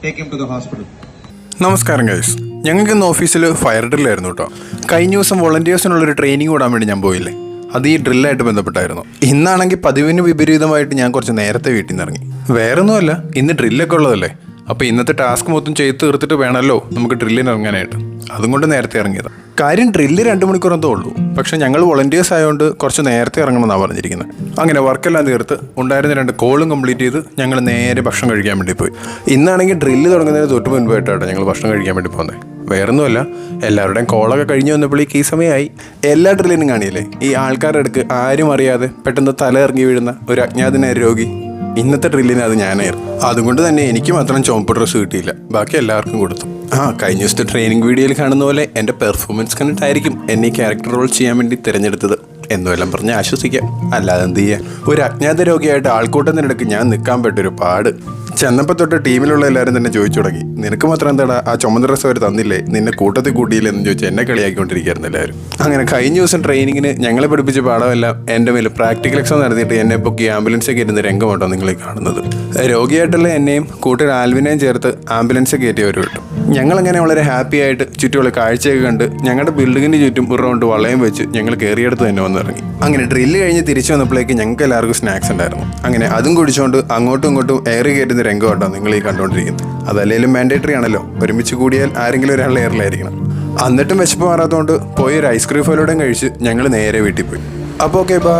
take him to the hospital. നമസ്കാരം guys, ഞങ്ങൾക്ക് ഇന്ന് ഓഫീസിൽ ഫയർ ഡ്രില്ലായിരുന്നു കേട്ടോ. കഴിഞ്ഞ ദിവസം വോളണ്ടിയേഴ്സിനുള്ളൊരു ട്രെയിനിങ് കൂടാൻ വേണ്ടി ഞാൻ പോയില്ലേ, അത് ഈ ഡ്രില്ലായിട്ട് ബന്ധപ്പെട്ടായിരുന്നു. ഇന്നാണെങ്കിൽ പതിവിന് വിപരീതമായിട്ട് ഞാൻ കുറച്ച് നേരത്തെ വീട്ടിൽ നിന്ന് ഇറങ്ങി. വേറൊന്നുമല്ല, ഇന്ന് ഡ്രില്ലൊക്കെ ഉള്ളതല്ലേ, അപ്പോൾ ഇന്നത്തെ ടാസ്ക് മൊത്തം ചെയ്ത് തീർത്തിട്ട് വേണമല്ലോ നമുക്ക് ഡ്രില്ലിന് ഇറങ്ങാനായിട്ട്. അതുകൊണ്ട് നേരത്തെ ഇറങ്ങിയത്. കാര്യം ഡ്രില്ല് 2 മണിക്കൂറെന്തോ ഉള്ളൂ, പക്ഷേ ഞങ്ങൾ വോളണ്ടിയേഴ്സ് ആയതുകൊണ്ട് കുറച്ച് നേരത്തെ ഇറങ്ങണമെന്നാണ് പറഞ്ഞിരിക്കുന്നത്. അങ്ങനെ വർക്കെല്ലാം തീർത്ത് ഉണ്ടായിരുന്ന 2 കോളും കംപ്ലീറ്റ് ചെയ്ത് ഞങ്ങൾ നേരെ ഭക്ഷണം കഴിക്കാൻ വേണ്ടി പോയി. ഇന്നാണെങ്കിൽ ഡ്രില്ല് തുടങ്ങുന്നതിന് തൊട്ട് മുൻപായിട്ടാണ് ഞങ്ങൾ ഭക്ഷണം കഴിക്കാൻ വേണ്ടി പോകുന്നത്. വേറൊന്നുമല്ല, എല്ലാവരുടെയും കോളൊക്കെ കഴിഞ്ഞ് വന്നപ്പോഴേക്ക് ഈ സമയമായി. എല്ലാ ഡ്രില്ലിനും കാണിയില്ലേ, ഈ ആൾക്കാരുടെ അടുക്ക് ആരും അറിയാതെ പെട്ടെന്ന് തല ഇറങ്ങി വീഴുന്ന ഒരു അജ്ഞാതനായ രോഗി. ഇന്നത്തെ ഡ്രില്ലിന് അത് ഞാനായിരുന്നു. അതുകൊണ്ട് തന്നെ എനിക്ക് മാത്രം ചുവപ്പ് ഡ്രസ്സ് കിട്ടിയില്ല, ബാക്കി എല്ലാവർക്കും കൊടുത്തു. കഴിഞ്ഞ ദിവസത്തെ ട്രെയിനിങ് വീഡിയോയിൽ കാണുന്ന പോലെ എൻ്റെ പെർഫോമൻസ് കണ്ടിട്ടായിരിക്കും എന്നെ ഈ ക്യാരക്ടർ റോൾ ചെയ്യാൻ വേണ്ടി തിരഞ്ഞെടുത്തത് എന്നുമെല്ലാം പറഞ്ഞ് ആശ്വസിക്കാം. അല്ലാതെ എന്ത് ചെയ്യാൻ, ഒരു അജ്ഞാത രോഗിയായിട്ട് ആൾക്കൂട്ടത്തിനിടയ്ക്ക് ഞാൻ നിൽക്കാൻ പറ്റൊരു പാട്. ചെന്നപ്പോൾ തൊട്ട് ടീമിലുള്ള എല്ലാവരും തന്നെ ചോദിച്ചു തുടങ്ങി, നിനക്ക് മാത്രം എന്താടാ ആ ചുമന്ന ഡ്രസ്സ് അവർ തന്നില്ലേ, നിന്നെ കൂട്ടത്തിൽ കൂട്ടിയില്ലെന്ന് ചോദിച്ചാൽ എന്നെ കളിയാക്കിക്കൊണ്ടിരിക്കുകയായിരുന്നു എല്ലാവരും. അങ്ങനെ കഴിഞ്ഞ ദിവസം ട്രെയിനിങ്ങിന് ഞങ്ങളെ പഠിപ്പിച്ച പാഠമെല്ലാം എൻ്റെ മേൽ പ്രാക്ടിക്കൽ എക്സാം നടത്തിയിട്ട് എന്നെ പൊക്കി ആംബുലൻസിൽ കയറ്റുന്ന രംഗമാട്ടോ നിങ്ങൾ കാണുന്നത്. രോഗിയായിട്ടുള്ള എന്നെയും കൂട്ടർ ആൽവിനെയും ചേർത്ത് ആംബുലൻസിൽ കയറ്റിയവർ വിട്ടു. ഞങ്ങളങ്ങനെ വളരെ ഹാപ്പി ആയിട്ട് ചുറ്റുമുള്ള കാഴ്ചയൊക്കെ കണ്ട് ഞങ്ങളുടെ ബിൽഡിങ്ങിന് ചുറ്റും ഒരു റൗണ്ട് വളയം വെച്ച് ഞങ്ങൾ കയറിയെടുത്ത് തന്നെ വന്നിറങ്ങി. അങ്ങനെ ഡ്രില്ല് കഴിഞ്ഞ് തിരിച്ചു വന്നപ്പോഴേക്ക് ഞങ്ങൾക്ക് എല്ലാവർക്കും സ്നാക്സ് ഉണ്ടായിരുന്നു. അങ്ങനെ അതും കുടിച്ചുകൊണ്ട് അങ്ങോട്ടും ഇങ്ങോട്ടും എയർ കയറ്റുന്ന രംഗമാട്ടോ നിങ്ങൾ ഈ കണ്ടുകൊണ്ടിരിക്കുന്നത്. അതല്ലെങ്കിലും മാൻഡേറ്ററി ആണല്ലോ, ഒരുമിച്ച് കൂടിയാൽ ആരെങ്കിലും ഒരാൾ എയറിലായിരിക്കണം. എന്നിട്ടും വിശപ്പ് മാറാത്തതുകൊണ്ട് പോയി ഒരു ഐസ്ക്രീം ഫലോടെയും കഴിച്ച് ഞങ്ങൾ നേരെ വീട്ടിൽ പോയി. അപ്പോൾ ഓക്കെ, ബൈ.